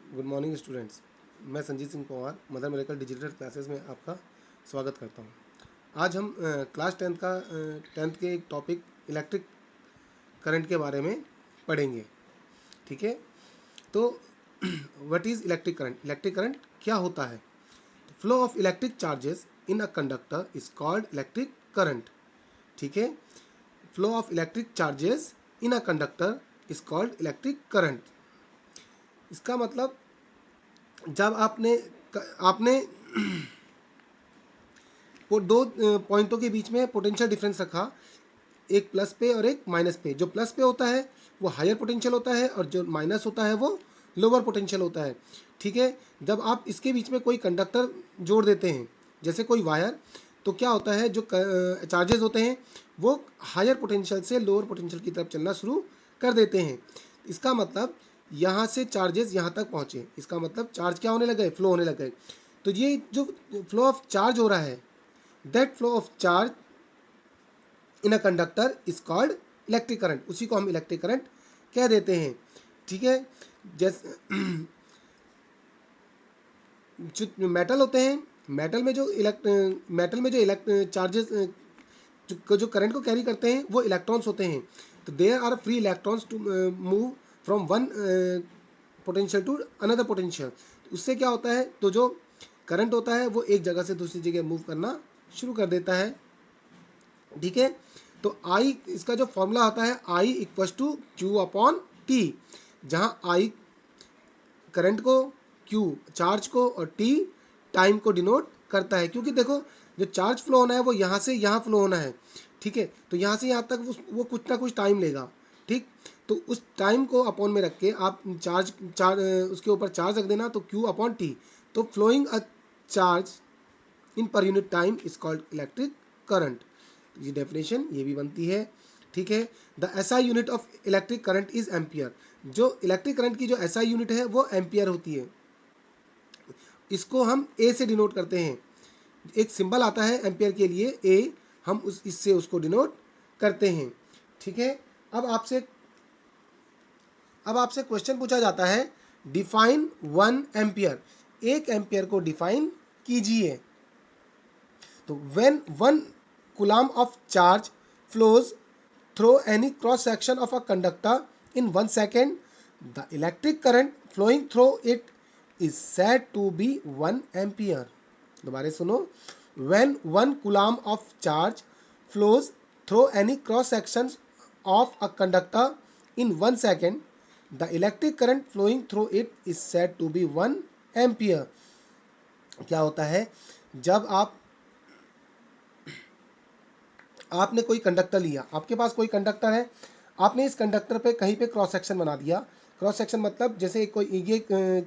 Good morning students. मैं Sanjeet Singh Pawar Mother Miracle digital classes में आपका स्वागत करता हूं। आज हम क्लास टेंथ के एक टॉपिक इलेक्ट्रिक करंट के बारे में पढ़ेंगे। ठीक है, तो what is electric current? Electric current क्या होता है? Flow of electric charges in a conductor is called electric current. ठीक है, flow of electric charges in a conductor is called electric current. इसका मतलब जब आपने आपने वो दो पॉइंटों के बीच में पोटेंशियल डिफरेंस रखा, एक प्लस पे और एक माइनस पे। जो प्लस पे होता है वो हायर पोटेंशियल होता है और जो माइनस होता है वो लोअर पोटेंशियल होता है। ठीक है, जब आप इसके बीच में कोई कंडक्टर जोड़ देते हैं, जैसे कोई वायर, तो क्या होता है, जो चार्जेस होते हैं वो हायर पोटेंशियल से लोअर पोटेंशियल की तरफ चलना शुरू कर देते हैं। इसका मतलब यहाँ से चार्जेस यहाँ तक पहुँचे, इसका मतलब चार्ज क्या होने लगे, फ्लो होने लगे। तो ये जो फ्लो ऑफ चार्ज हो रहा है, that flow of charge in a conductor is called electric current. उसी को हम इलेक्ट्रिक करंट कह देते हैं। ठीक है, जैसे जो मेटल होते हैं, मेटल में जो चार्जेस जो करंट को कैरी करते हैं वो इलेक्ट्रॉन्स होते हैं। तो there are free electrons to move from one potential to another potential. उससे क्या होता है, तो जो करंट होता है वो एक जगह से दूसरी जगह मूव करना शुरू कर देता है। ठीक है, तो आई, इसका जो फॉर्मूला होता है, I equals to Q upon T, जहाँ आई करंट को, क्यू चार्ज को और टी टाइम को डिनोट करता है। क्योंकि देखो, जो चार्ज फ्लो होना है वो यहाँ से यहाँ फ्लो होना है। ठीक है, तो यहाँ से यहाँ तक वो कुछ ना कुछ टाइम लेगा। ठीक, तो उस टाइम को अपॉन में रख के आप उसके ऊपर चार्ज रख देना, तो क्यू अपॉन टी। तो flowing a charge in per unit time is called electric current. ये डेफिनेशन ये भी बनती है। ठीक है, the SI unit of electric current is ampere. जो इलेक्ट्रिक करंट की जो एसआई यूनिट है वो एम्पियर होती है। इसको हम ए से डिनोट करते हैं। एक सिंबल आता है एम्पियर के लिए, ए, हम इससे उसको डिनोट करते हैं। ठीक है, अब आपसे क्वेश्चन पूछा जाता है, डिफाइन 1 एम्पियर। 1 एम्पियर को डिफाइन कीजिए। तो when 1 coulomb of charge flows through any cross section of a conductor in 1 second, the electric current flowing through it is said to be 1 ampere. दोबारा सुनो, when 1 coulomb of charge flows through any cross sections of a conductor in 1 second, the electric current flowing through it is said to be 1 ampere. क्या होता है, जब आपने कोई conductor लिया, आपके पास कोई कंडक्टर है, आपने इस कंडक्टर पे कहीं पे क्रॉस सेक्शन बना दिया। क्रॉस सेक्शन मतलब जैसे कोई ये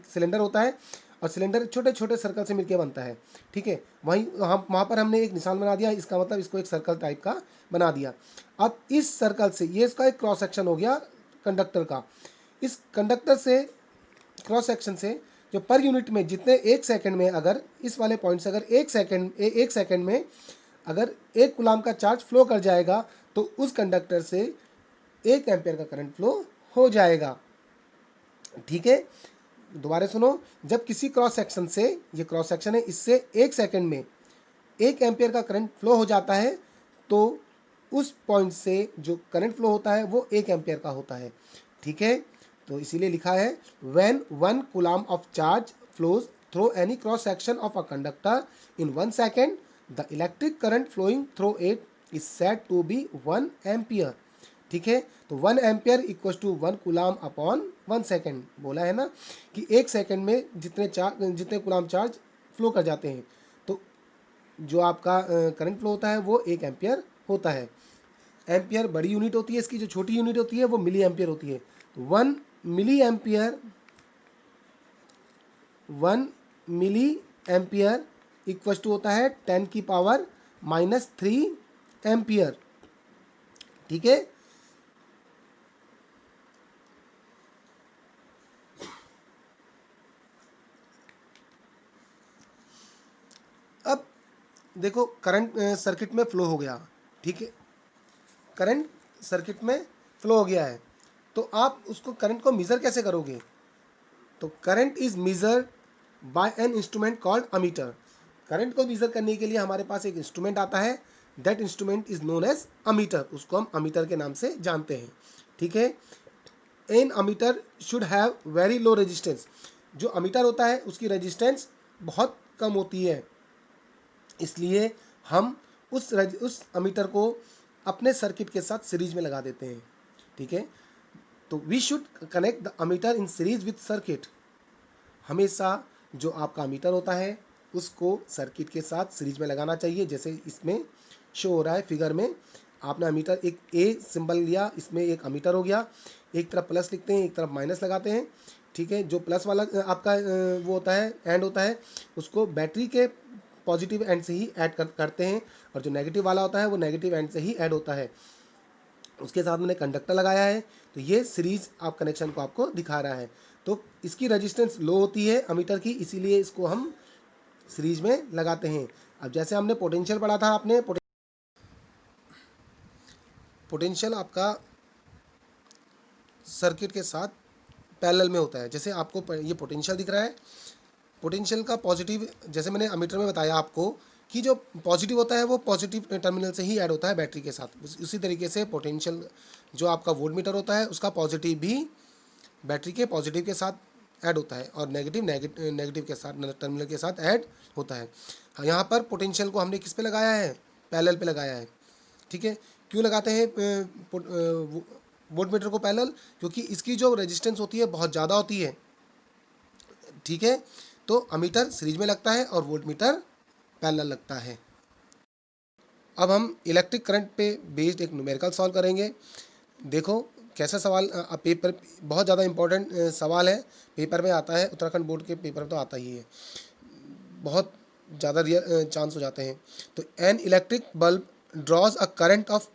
सिलेंडर होता है और सिलेंडर छोटे छोटे सर्कल से मिलकर बनता है। ठीक है, वहीं हम वहाँ पर हमने एक निशान बना दिया, इसका मतलब इसको एक सर्कल टाइप का बना दिया। अब इस सर्कल से ये इसका एक क्रॉस सेक्शन हो गया कंडक्टर का। इस कंडक्टर से, क्रॉस सेक्शन से, जो पर यूनिट में जितने एक सेकंड में, अगर इस वाले पॉइंट से अगर एक सेकंड में अगर 1 कूलम का चार्ज फ्लो कर जाएगा, तो उस कंडक्टर से 1 एम्पियर का करंट फ्लो हो जाएगा। ठीक है, दोबारा सुनो, जब किसी क्रॉस सेक्शन से, ये क्रॉस सेक्शन है, इससे एक सेकंड में 1 एम्पियर का करंट फ्लो हो जाता है, तो उस पॉइंट से जो करंट फ्लो होता है वो 1 एम्पियर का होता है। ठीक है, तो इसीलिए लिखा है, when 1 coulomb of charge flows through any cross section of a conductor in 1 second, the electric current flowing through it is said to be 1 ampere. ठीक है, तो 1 ampere equal to 1 coulomb upon 1 second. बोला है ना कि एक second में जितने कूलम चार्ज फ्लो कर जाते हैं, तो जो आपका करंट फ्लो होता है वो 1 एम्पियर होता है। एम्पियर बड़ी यूनिट होती है, इसकी जो छोटी यूनिट होती है वो मिली एम्पियर होती है। तो 1 मिली एम्पियर इक्वल टू होता है 10⁻³ एम्पियर। ठीक है, अब देखो, करंट सर्किट में फ्लो हो गया। ठीक है, करंट सर्किट में फ्लो हो गया है, तो आप उसको करंट को मेज़र कैसे करोगे? तो current is measured by an instrument called ammeter. Current को मेजर करने के लिए हमारे पास एक इंस्ट्रूमेंट आता है, that instrument is known as ammeter, उसको हम अमीटर के नाम से जानते हैं। ठीक है, an ammeter should have very low resistance. जो अमीटर होता है उसकी रेजिस्टेंस बहुत कम होती है, इसलिए हम उस अमीटर को अपने सर्किट के साथ सीरीज में लगा देते हैं। ठीक है, तो we should connect the ammeter in series with circuit. हमेशा जो आपका अमीटर होता है उसको सर्किट के साथ सीरीज में लगाना चाहिए। जैसे इसमें शो हो रहा है फिगर में, आपने अमीटर एक ए सिंबल लिया, इसमें एक अमीटर हो गया, एक तरफ प्लस लिखते हैं, एक तरफ माइनस लगाते हैं। ठीक है, जो प्लस वाला आपका वो होता है एंड होता है, उसको बैटरी के पॉजिटिव एंड से ही ऐड करते हैं, और जो नेगेटिव वाला होता है वो नेगेटिव एंड से ही ऐड होता है। उसके साथ मैंने कंडक्टर लगाया है, तो ये सीरीज आप कनेक्शन को आपको दिखा रहा है। तो इसकी रेजिस्टेंस लो होती है अमीटर की, इसीलिए इसको हम सीरीज में लगाते हैं। अब जैसे हमने पोटेंशियल पढ़ा था, आपने पोटेंशियल आपका सर्किट के साथ पैरेलल में होता है। जैसे आपको ये पोटेंशियल दिख रहा है, पोटेंशियल का पॉजिटिव, जैसे मैंने अमीटर में बताया आपको कि जो पॉजिटिव होता है वो पॉजिटिव टर्मिनल से ही ऐड होता है बैटरी के साथ। उसी तरीके से पोटेंशियल जो आपका वोल्टमीटर होता है उसका पॉजिटिव भी बैटरी के पॉजिटिव के साथ ऐड होता है, और नेगेटिव के साथ टर्मिनल के साथ ऐड होता है। यहाँ पर पोटेंशियल को हमने किस पे लगाया है, पैरेलल पे लगाया है। ठीक है, क्यों लगाते हैं वोल्टमीटर को पैरेलल, क्योंकि इसकी जो रेजिस्टेंस होती है बहुत ज़्यादा होती है। ठीक है, तो अमीटर सीरीज में लगता है और वोल्टमीटर पैरेलल लगता है। अब हम इलेक्ट्रिक करंट पे बेस्ड एक न्यूमेरिकल सॉल्व करेंगे। देखो कैसा सवाल, पेपर बहुत ज़्यादा इम्पोर्टेंट सवाल है, पेपर में आता है, उत्तराखंड बोर्ड के पेपर में तो आता ही है, बहुत ज़्यादा रियल चांस हो जाते हैं। तो an electric bulb draws a current of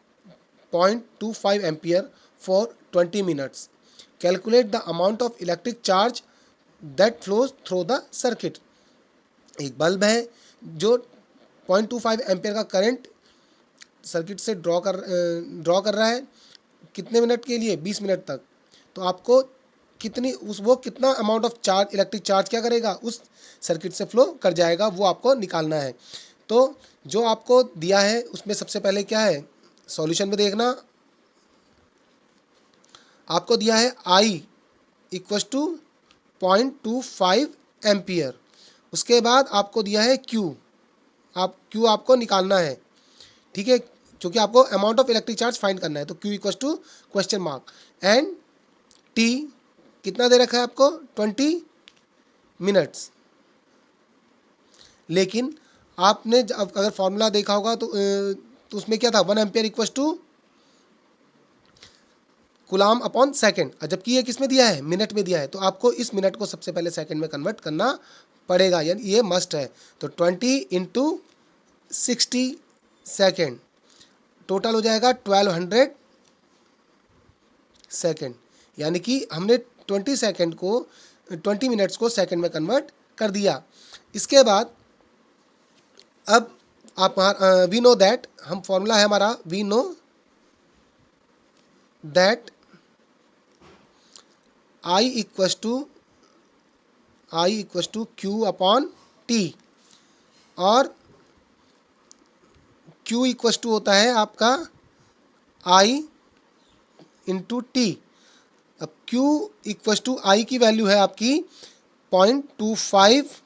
0.25 ampere for 20 minutes, calculate the amount of electric charge that flows through the circuit. एक बल्ब है जो 0.25 एम्पियर का करंट सर्किट से ड्रॉ कर रहा है, कितने मिनट के लिए, 20 मिनट तक। तो आपको कितना amount of charge, electric charge क्या करेगा, उस सर्किट से फ्लो कर जाएगा, वो आपको निकालना है। तो जो आपको दिया है उसमें सबसे पहले क्या है, सॉल्यूशन में देखना, आपको दिया है I इक्वल टू 0.25 एम्पियर। उसके बाद आपको दिया है Q आपको निकालना है। ठीक है, क्योंकि आपको amount of electric charge find करना है, तो Q equal to question mark, and T कितना दे रखा है आपको, 20 मिनट्स। लेकिन आपने अगर फॉर्मूला देखा होगा तो उसमें क्या था, 1 ampere equal to coulomb upon second, जबकि ये किस में दिया है, मिनट में दिया है। तो आपको इस मिनट को सबसे पहले सेकेंड में कन्वर्ट करना पड़ेगा, यानी ये मस्ट है। तो 20 इंटू 60 सेकेंड, टोटल हो जाएगा 1200 सेकेंड, यानी कि हमने 20 मिनट्स को सेकेंड में कन्वर्ट कर दिया। इसके बाद अब आप वी नो दैट, हम फॉर्मूला है हमारा, we know that I equal to Q upon T, और Q इक्वल टू होता है आपका I इंटू T। अब Q इक्वल टू I की वैल्यू है आपकी 0.25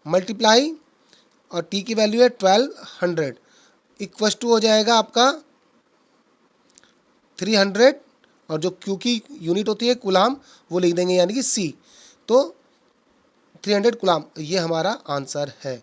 मल्टीप्लाई, और T की वैल्यू है 1200, इक्वल टू हो जाएगा आपका 300, और जो Q की यूनिट होती है कूलाम, वो लिख देंगे यानी कि C, तो 300 कूलाम, ये हमारा आंसर है।